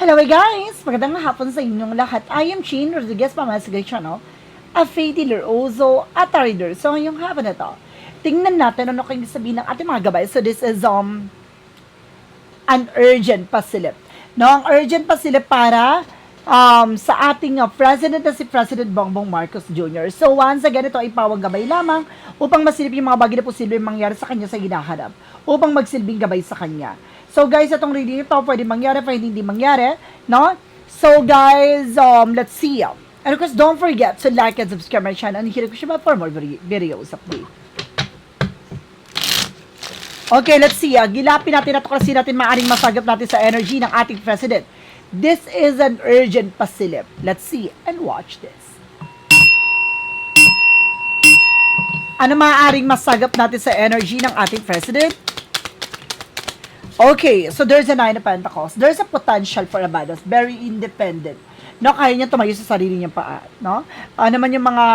Hello guys! Magandang hapon sa inyong lahat. I am Chin Rodriguez pa sa channel, a faith healer also, at a reader. So ngayong hapon na to, tingnan natin ano kayong sabihin ng ating mga gabay. So this is an urgent pasilip. No, ang urgent pasilip para sa ating president na si President Bongbong Marcos Jr. So once again, ito ay pawang gabay lamang upang masilip yung mga bagay na posibleng mangyari sa kanya sa hinaharap, upang magsilbing gabay sa kanya. So guys, itong reading ito, pwede mangyari, pwede hindi mangyari, no? So guys, let's see. And of course, don't forget to like and subscribe my channel and hit the for more videos update. Okay, let's see. Gilapin natin at kasi natin maaring masagap natin sa energy ng ating president. This is an urgent pasilip. Let's see and watch this. Ano maaaring masagap natin sa energy ng ating president? Okay, so there's a Nine of Pentacles. There's a potential for a badass. Very independent. No, kaya niya tumayo sa sarili niyang paa. No? Naman yung mga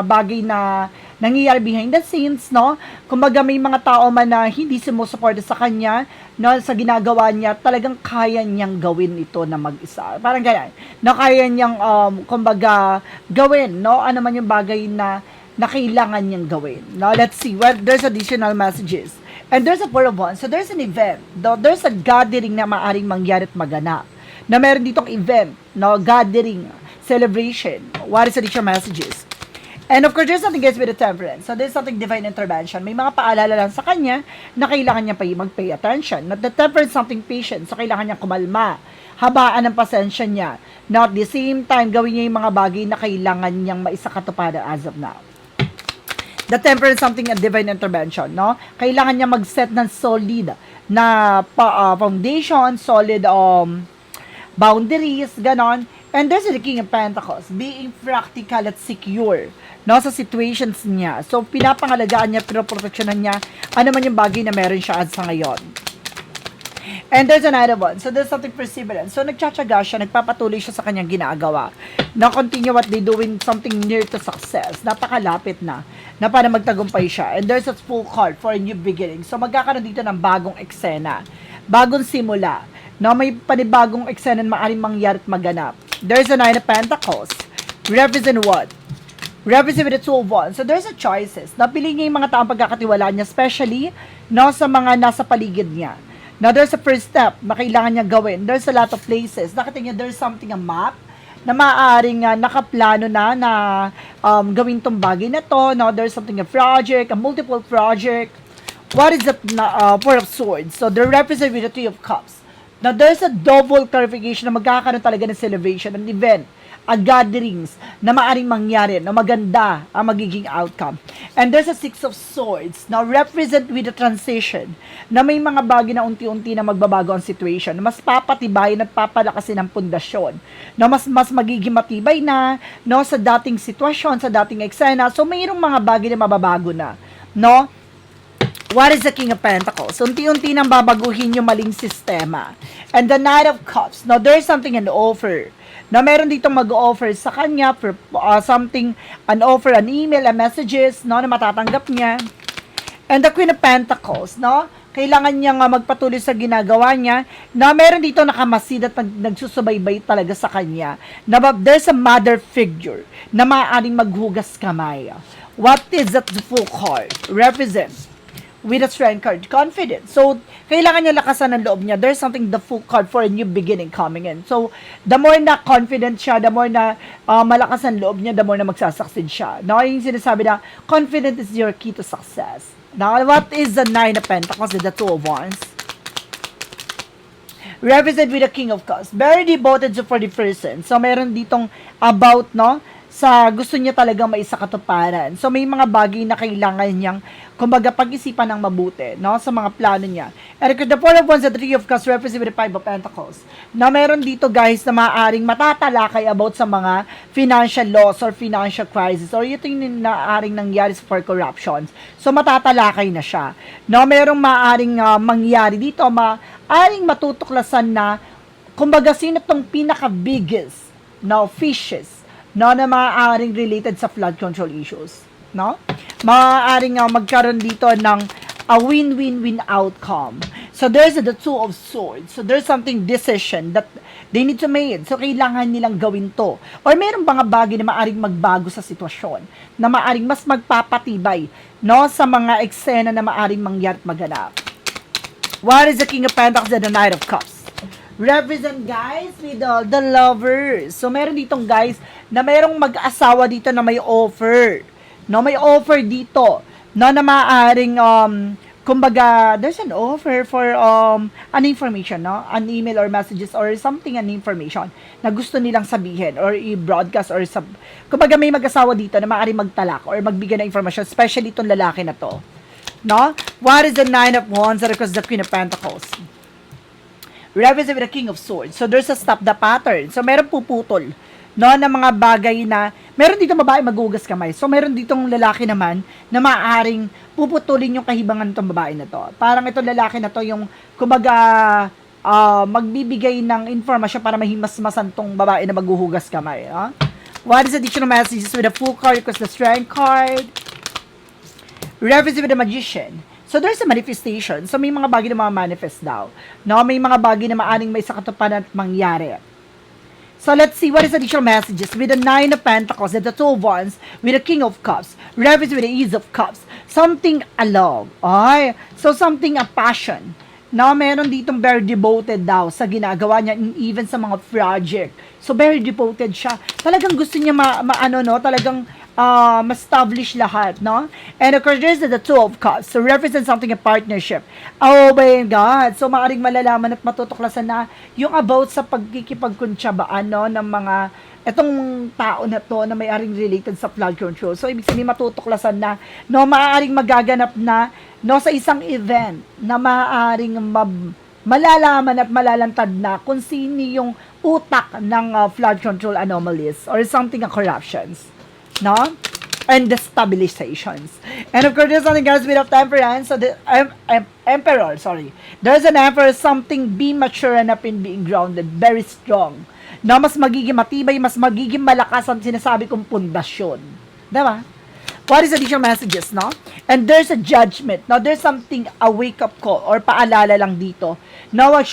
bagay na nangyayari behind the scenes, no? Kumbaga may mga tao man na hindi sumusuporta sa kanya, no, sa ginagawa niya, talagang kaya niyang gawin ito na mag-isa. Parang ganyan. No, kaya niyang, kumbaga, gawin, no? Ano man yung bagay na kailangan niyang gawin. No, let's see. Well, there's additional messages. And there's a Four of Wands. So there's an event. There's a gathering na maaring mangyari at maganap. Na meron ditong event, no, gathering, celebration. What is additional messages? And of course, there's something guys with the Temperance. So there's something divine intervention. May mga paalala lang sa kanya na kailangan niya pa mag-pay attention. Not the Temperance, something patient. So kailangan niya kumalma. Habaan ang pasensya niya. Now at the same time, gawin niya yung mga bagay na kailangan niyang maisakatuparan as of now. The Temperance, something a divine intervention, no? Kailangan niya mag-set ng solid na foundation, solid boundaries, ganon. And there's the King of Pentacles, being practical at secure, no, sa situations niya. So, pinapangalagaan niya, pinoproteksyonan niya, ano man yung bagay na meron siya sa ngayon. And there's another one. So, there's something perseverance. So, nagtsatsaga siya, nagpapatuloy siya sa kanyang ginagawa. Na-continue what they doing, something near to success. Napakalapit na para magtagumpay siya. And there's a full card for a new beginning. So, magkakaroon dito ng bagong eksena. Bagong simula. No, may panibagong eksena na maaaring mangyari at maganap. There's a Nine of Pentacles. Represent what? Represent with the Two of Wands. So, there's a choices. Napili niya yung mga taong pagkakatiwalaan niya, especially, no, sa mga nasa paligid niya. Now, there's a first step na kailangan niya gawin. There's a lot of places. Nakita niya, there's something, a map, na maaaring nakaplano na gawin tong bagay na to. Now, there's something, a project, a multiple project. What is the Four of Swords? So, they represent with the Three of Cups. Now, there's a double clarification na magkakaroon talaga ng celebration, an event, a gatherings na maaaring mangyari, na maganda ang magiging outcome. And there's a Six of Swords, now represent with the transition, na may mga bagay na unti-unti na magbabago ang situation, na mas papatibayin at papalakasin ang pundasyon, na mas magiging matibay na, no, sa dating sitwasyon, sa dating eksena. So, mayroong mga bagay na mababago na, no? What is the King of Pentacles? Unti-unti nang babaguhin yung maling sistema. And the Knight of Cups. Now, there's something an offer. Na meron dito mag-offer sa kanya for something, an offer, an email, a messages, no, na matatanggap niya. And the Queen of Pentacles, no? Kailangan niya nga magpatuloy sa ginagawa niya, na meron dito nakamasid at nagsusubaybay talaga sa kanya. Na there's a mother figure na maaaring maghugas kamay. What is that full card? Represents with a strength card, confidence. So, kailangan niya lakasan ng loob niya. There's something, the full card for a new beginning coming in. So, the more na confident siya, the more na malakas ang loob niya, the more na magsasucceed siya. Now, yung sinasabi na, confidence is your key to success. Now, what is the Nine of Pentacles with the Two of Wands? Represent with the King of Cups. Very devoted for the person. So, meron ditong about, no, sa gusto niya talagang maisakatuparan. So, may mga bagay na kailangan niyang, kumbaga, pag-isipan ng mabuti, no, sa mga plano niya. And the Four of Wands, the Three of Cups, represent with the Five of Pentacles. Na meron dito, guys, na maaaring matatalakay about sa mga financial loss or financial crisis or ito yung maaaring nangyari for corruptions. So, matatalakay na siya. No, merong maaaring mangyari dito, maaaring matutuklasan na, kumbaga, sino tong pinaka-biggest, no, fishes, no, na maaaring related sa flood control issues, no? Maaaring magkaroon dito ng a win-win-win outcome. So, So there's the Two of Swords. So there's something decision that they need to make. So kailangan nilang gawin to. Or meron mga bagay na maaring magbago sa sitwasyon, na maaring mas magpapatibay, no, sa mga eksena na maaring mangyari at maganap. What is the King of Pentacles and the Knight of Cups? Represent, guys, with the lovers. So meron ditong, guys, na merong mag-asawa dito na may offer. No, may offer dito, no, na maaring kumbaga, there's an offer for an information, no? An email or messages or something, an information na gusto nilang sabihin or i-broadcast or kumbaga may mag-asawa dito na maaari magtalak or magbigay ng information, especially itong lalaki na to. No? What is the Nine of Wands across the Queen of Pentacles? Represent with the King of Swords. So there's a stop the pattern. So meron puputol, no, na mga bagay na meron dito babae maghugas kamay. So meron ditong lalaki naman na maaaring puputulin yung kahibangan nitong babae na to. Parang itong lalaki na to yung kumbaga magbibigay ng informasyon para mahimas-masan tong babae na maghuhugas kamay. What is the additional messages with the Fool card? Because the Strength card. Represent with the Magician. So there's a manifestation. So may mga bagay na manifest daw. No, may mga bagay na maaring may sakatuparan at mangyari. So let's see what is additional messages with the Nine of Pentacles and the Two of Wands with the King of Cups. Represent with the Ace of Cups. Something a love. Ay, so something a passion. No, meron ditong very devoted daw sa ginagawa niya, even sa mga project. So very devoted siya. Talagang gusto niya talagang ma-establish lahat, no? And of course, there's the Two of Cups. So, represent something a partnership. Oh my God! So, maaring malalaman at matutuklasan na yung about sa pagkikipagkuntsabaan, no, ng mga etong tao na to na may-aring related sa flood control. So, ibig sabihin matutuklasan na, no, maaaring magaganap na, no, sa isang event na maaaring malalaman at malalantad na kung sino yung utak ng flood control anomalies or something corruptions. No? And the stabilizations. And of course, there's something guys with temperance. So the emperor, sorry. There's an emperor, something be mature enough in being grounded, very strong. Na mas magiging matibay, mas magiging malakas ang sinasabi kong pundasyon. Diba? What is additional messages, no? And there's a judgment. Now, there's something, a wake-up call or paalala lang dito. Na wag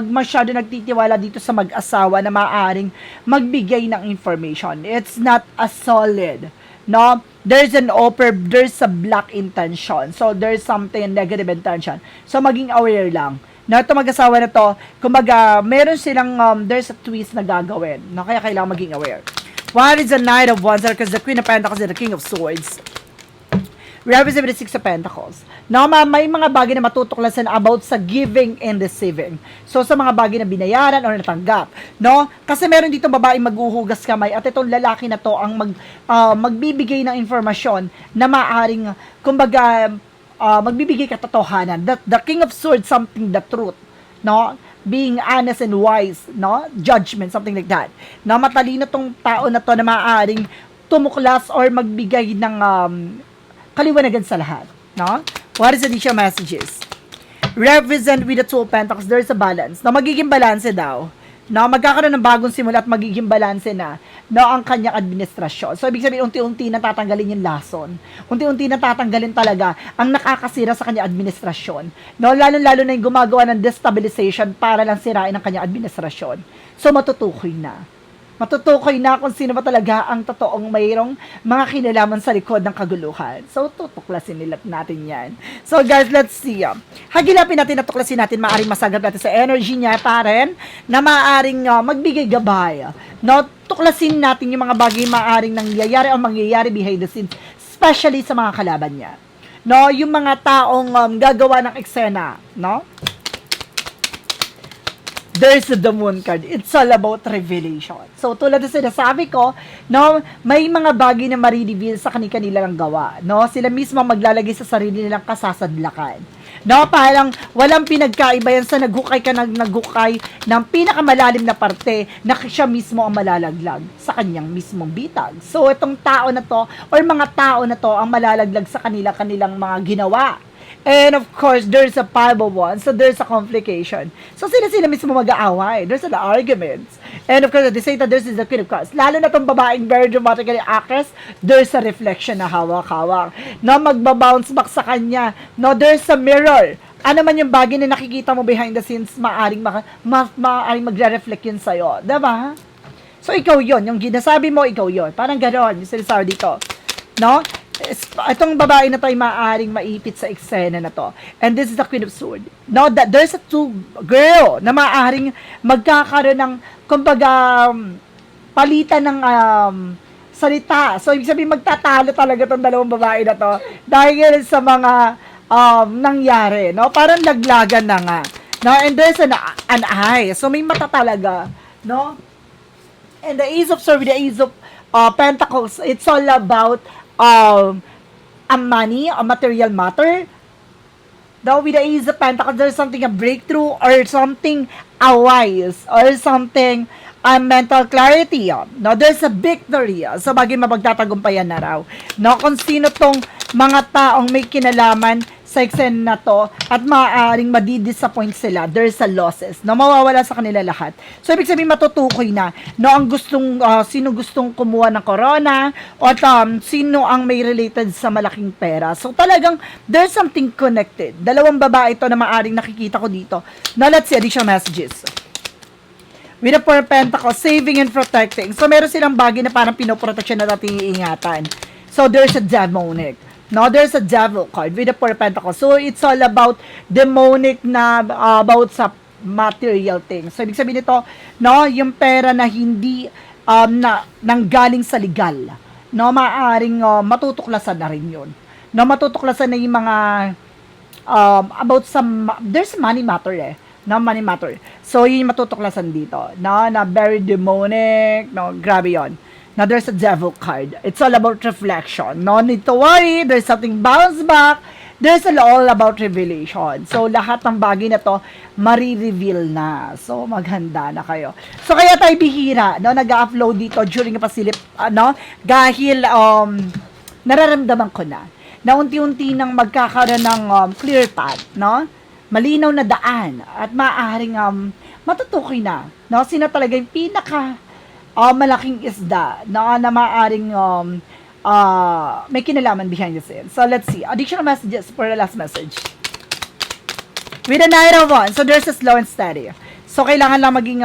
masyado nagtitiwala dito sa mag-asawa na maaaring magbigay ng information. It's not a solid, no? There's an offer, there's a black intention. So, there's something negative intention. So, maging aware lang. Na ito mag-asawa na to, kumbaga, meron silang, there's a twist na gagawin. No? Kaya kailangan maging aware. What is the Knight of Wands? Because the Queen of Pentacles and the King of Swords. Represent the Six of Pentacles. Now, may mga bagay na matutuklasan about sa giving and receiving. So, sa mga bagay na binayaran o natanggap. No? Kasi meron dito babaeng maghuhugas kamay at itong lalaki na to ang magbibigay ng informasyon na maaring, kumbaga, magbibigay katotohanan. The King of Swords, something the truth. No? Being honest and wise, no? Judgment, something like that. Na matalino tong tao na to na maaaring tumuklas or magbigay ng kaliwanagan sa lahat, no? What is the additional messages? Represent with the Two of Pentacles, there's a balance. Na magiging balanse daw. No, magkakaroon ng bagong simula at magiging balanse na, no, ang kanyang administrasyon. So, ibig sabihin, unti-unti na tatanggalin yung lason. Unti-unti na tatanggalin talaga ang nakakasira sa kanyang administrasyon. No, lalo-lalo na yung gumagawa ng destabilization para lang sirain ang kanyang administrasyon. So, matutukoy na. Matutukoy na kung sino ba talaga ang totoong mayroong mga kinalaman sa likod ng kaguluhan. So, tutuklasin nila natin yan. So, guys, let's see. Hagilapin natin, natuklasin natin, maaaring masagap natin sa energy niya pa rin, na maaaring magbigay gabay. No, tuklasin natin yung mga bagay maaaring nangyayari o mangyayari behind the scenes, especially sa mga kalaban niya. No, yung mga taong gagawa ng eksena, no? There's the Moon card. It's all about revelation. So, tulad na sinasabi ko, no, may mga bagay na marireveal sa kanilang gawa. No? Sila mismo maglalagay sa sarili nilang kasasadlakan. No, parang walang pinagkaiba yan sa naghukay ka naghukay ng pinakamalalim na parte na siya mismo ang malalaglag sa kanyang mismong bitag. So, itong tao na to, or mga tao na to, ang malalaglag sa kanilang mga ginawa. And of course, there's a Five of Wands, so there's a complication. So sila mismo mag-aaway. There's an arguments. And of course, at the same time, there's the Queen of Cups. Lalo na itong babaeng very dramatically actress, there's a reflection na hawak-hawak. No, magbabounce back sa kanya. No, there's a mirror. ano man yung bagay na nakikita mo behind the scenes, maaring magre-reflect yun sa'yo. Diba? So, ikaw yon, yung ginasabi mo, ikaw yon. Parang gano'n, yung sinasabi dito. No? Itong babae na to ay maaaring maipit sa eksena na to. And this is the Queen of Swords. No, that there's a two girl na maaaring magkakaroon ng, kumbaga, palitan ng salita. So, ibig sabihin, magtatalo talaga tong dalawang babae na to dahil sa mga nangyari, no? Parang laglagan na nga. No? And there's an eye. So, may mata talaga, no? And the Ace of Swords, the Ace of Pentacles, it's all about a money, a material matter. Now, with the Ace of Pentacles, there's something, a breakthrough, or something, a wise, or something, a mental clarity. No, there's a victory. So, bagay mapagtatagumpayan na raw. No, kung sino tong mga taong may kinalaman sa eksena na to at maaaring madidisappoint sila, there's a losses. No, mawawala sa kanila lahat. So, ibig sabihin matutukoy na, no, ang gustong, sino gustong kumuha ng corona, o sino ang may related sa malaking pera. So, talagang, there's something connected. Dalawang babae ito na maaaring nakikita ko dito. Now, let's see additional messages. With the Four of Pentacles, saving and protecting. So, meron silang bagay na parang pinoproteksyon na natin iingatan. So, there's a demonic. No, there's a devil card with the Four of Pentacles. So, it's all about demonic na about sa material things. So, ibig sabihin nito, no, yung pera na hindi nanggaling sa legal. No, maaaring matutuklasan na rin yun. No, matutuklasan na yung mga about sa, there's money matter no, money matter. So, yun yung matutuklasan dito. No, na very demonic. No, grabe yun. Now, there's a devil card. It's all about reflection. No need to worry. There's something bounce back. There's all about revelation. So, lahat ng bagay na to, mari-reveal na. So, maghanda na kayo. So, kaya tayo bihira, no, nag-upload dito during the pasilip, dahil, nararamdaman ko na unti-unti nang magkakaroon ng clear path, no? Malinaw na daan at maaaring matutukoy na, no? Sino talaga yung pinaka malaking isda na maaaring may kinalaman behind the scenes. So, let's see. Additional messages for the last message. With the Knight of Wands, so there's a slow and steady. So, kailangan lang maging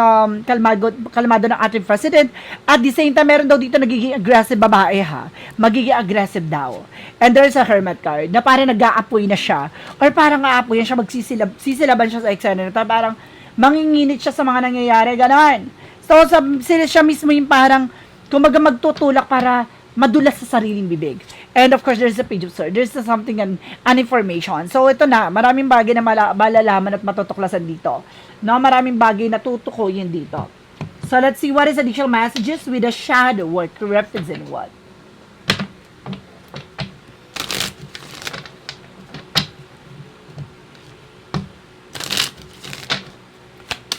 kalmado ng ating president. At the same time, meron daw dito nagiging aggressive babae, ha? Magiging aggressive daw. And there's a Hermit card na parang nag-aapoy na siya. Or parang aapoy siya, sisilaban siya sa eksena. Parang manginginit siya sa mga nangyayari. Ganon. So, siya mismo yung parang kumaga magtutulak para madulas sa sariling bibig. And of course, there's a Page of Swords. There's something, an information. So, ito na, maraming bagay na malalaman at matutuklasan dito. No, maraming bagay na tutukoyin dito. So, let's see what is additional messages with the shadow work represent what?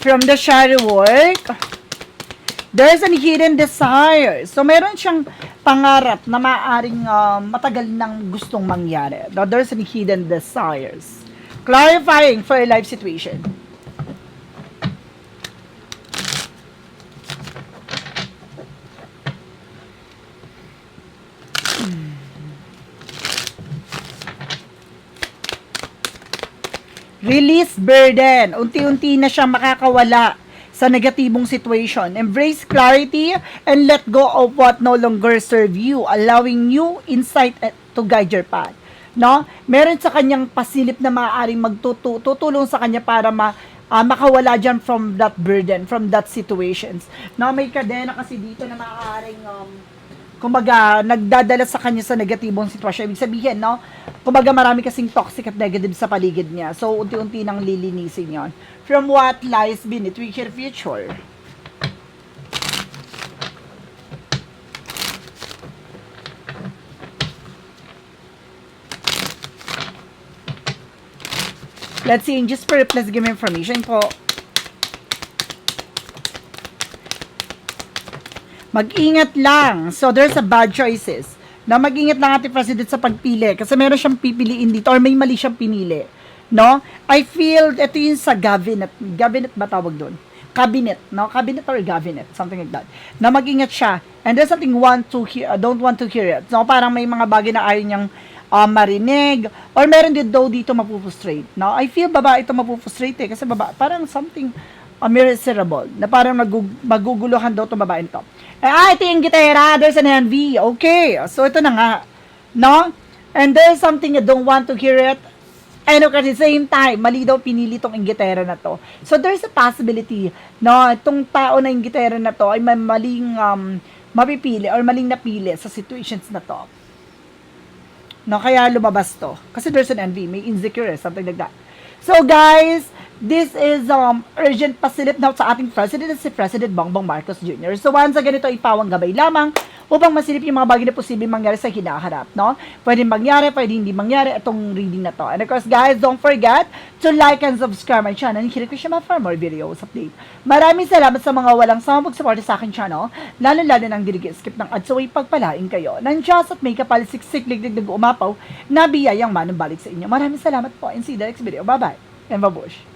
From the shadow work, there's a hidden desire. So, meron siyang pangarap na maaaring matagal nang gustong mangyari. Now, there's a hidden desires. Clarifying for a life situation. Release burden. Unti-unti na siya makakawala sa negatibong situation. Embrace clarity and let go of what no longer serve you, allowing you insight to guide your path. No? Meron sa kanyang pasilip na maaaring tutulong sa kanya para makawala dyan from that burden, from that situations. No? May kadena kasi dito na maaaring kumbaga, nagdadala sa kanya sa negatibong sitwasyon. Ibig sabihin, no? Kumbaga, marami kasing toxic at negative sa paligid niya. So, unti-unti nang lilinisin yon. From what lies beneath your future. Let's see, just for please give me information po. Mag-ingat lang. So, there's a bad choices. Na mag-ingat lang ating president sa pagpili. Kasi meron siyang pipiliin dito or may mali siyang pinili. No? I feel, ito yung sa cabinet. Cabinet ba tawag doon? Cabinet. No? Cabinet or cabinet. Something like that. Na mag-ingat siya. And there's something don't want to hear it. So, parang may mga bagay na ayaw niyang marinig, or meron din daw dito mapufrustrate, no? I feel babae ito mapufrustrate kasi parang something miserable, na parang maguguluhan daw itong babae ito. Ito yung gitara, there's an envy. Okay, so ito na nga, no? And there's something you don't want to hear it. And at the same time, mali daw pinili tong inggitera na to. So there's a possibility, no, itong tao na inggitera na to ay may maling mapipili or maling napili sa situations na to. No, kaya lumabas to. Kasi there's an envy, may insecure, something like that. So guys, this is urgent pasilip na sa ating president, si President Bongbong Marcos Jr. So once again, ito ipawang gabay lamang upang masilip yung mga bagay na posibleng mangyari sa hinaharap, no? Pwede mangyari, pwede hindi mangyari itong reading na to. And of course, guys, don't forget to like and subscribe my channel and hit siya for more videos update. Maraming salamat sa mga walang sama pag-support sa akin channel, lalo-lalo nang skip ng ads, so pagpalain kayo. Nang Diyos at may kapalisiksik, liglig, umapaw, na biyayang manumbalik sa inyo. Maraming salamat po and see you the next video. Bye-bye and babush.